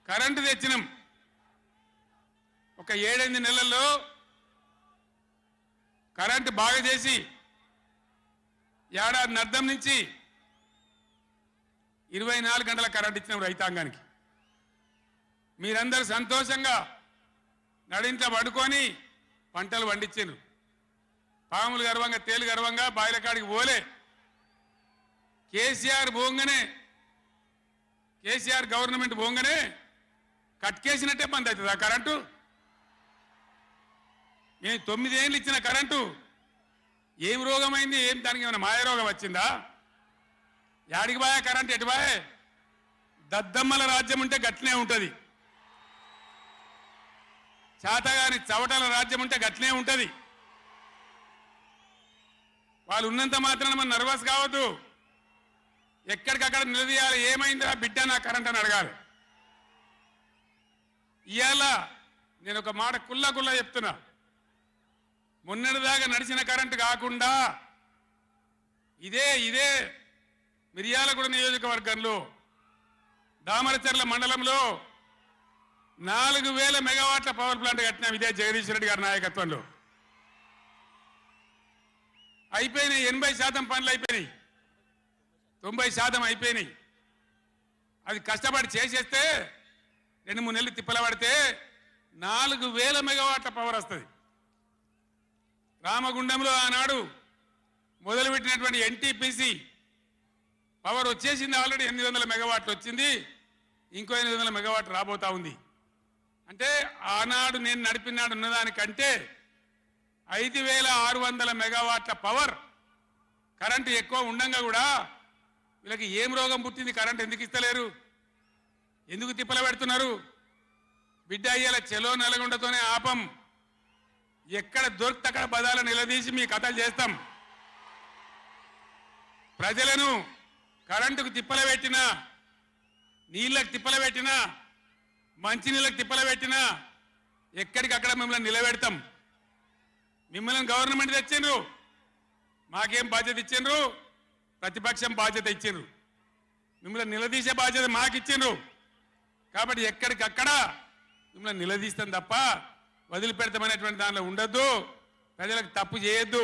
Current తెచ్చినాం. ఒక 7-8 నెలల్లో కరెంటు బాగా చేసి ఏడాది అర్థం నుంచి 24 గంటల కరెంట్ ఇచ్చినాం రైతాంగానికి. మీరందరూ సంతోషంగా నడింట పడుకొని పంటలు పండించారు. పాములు గర్వంగా తేలు గర్వంగా బాయిల కాడికి పోలే. కేసీఆర్ పోగానే కేసీఆర్ గవర్నమెంట్ పోగానే కట్కేసినట్టే బంద్ అవుతుంది ఆ కరెంటు. నేను 9 ఏళ్ళు ఇచ్చిన కరెంటు ఏం రోగమైంది, ఏం దానికి ఏమైనా మాయ రోగం వచ్చిందా? యాడికి బాయే కరెంటు, ఎటు బాయే? దద్దమ్మల రాజ్యం ఉంటే గట్లనే ఉంటుంది, చాతగాని చవటల రాజ్యం ఉంటే గట్లనే ఉంటుంది. వాళ్ళు ఉన్నంత మాత్రాన మనం నర్వస్ కావద్దు. ఎక్కడికక్కడ నిలదీయాలి. ఏమైందిరా బిడ్డ నా కరెంట్ అని అడగాలి. ఇవాళ నేను ఒక మాట కుల్లా చెప్తున్నా. మొన్నటిదాకా నడిచిన కరెంటు కాకుండా ఇదే మిర్యాలగూడ నియోజకవర్గంలో దామరచర్ల మండలంలో 4000 మెగావాట్ల పవర్ ప్లాంట్ కట్టినాం. ఇదే జగదీష్ రెడ్డి గారి నాయకత్వంలో అయిపోయినాయి. 80% పనులు అయిపోయినాయి, 90% అయిపోయినాయి. అది కష్టపడి చేసేస్తే 2-3 నెలలు తిప్పల పడితే 4000 మెగావాట్ల పవర్ వస్తుంది. రామగుండంలో ఆనాడు మొదలుపెట్టినటువంటి ఎన్టీపీసీ పవర్ వచ్చేసింది. ఆల్రెడీ 800 మెగావాట్లు వచ్చింది, ఇంకో 800 మెగావాట్లు రాబోతా ఉంది. అంటే ఆనాడు నేను నడిపినాడు ఉన్నదానికంటే 5600 మెగావాట్ల పవర్ కరెంటు ఎక్కువ ఉండంగా కూడా వీళ్ళకి ఏం రోగం పుట్టింది? కరెంటు ఎందుకు ఇస్తలేరు? ఎందుకు తిప్పల పెడుతున్నారు? బిడ్డ అయ్యేల చెలో నల్గొండతోనే ఆపం. ఎక్కడ దొరికితే అక్కడ బదాలు నిలదీసి మీ కథలు చేస్తాం. ప్రజలను కరెంటుకు తిప్పల పెట్టినా, నీళ్ళకు తిప్పల పెట్టినా, మంచినీళ్ళకు తిప్పల పెట్టినా ఎక్కడికక్కడ మిమ్మల్ని నిలబెడతాం. మిమ్మల్ని గవర్నమెంట్ తెచ్చిండ్రు, మాకేం బాధ్యత ఇచ్చిండ్రు? ప్రతిపక్షం బాధ్యత ఇచ్చిండ్రు. మిమ్మల్ని నిలదీసే బాధ్యత మాకు ఇచ్చిండ్రు. కాబట్టి ఎక్కడికక్కడ మిమ్మల్ని నిలదీస్తాం తప్ప వదిలిపెడతామనేటువంటి దానిలో ఉండొద్దు. ప్రజలకు తప్పు చేయొద్దు.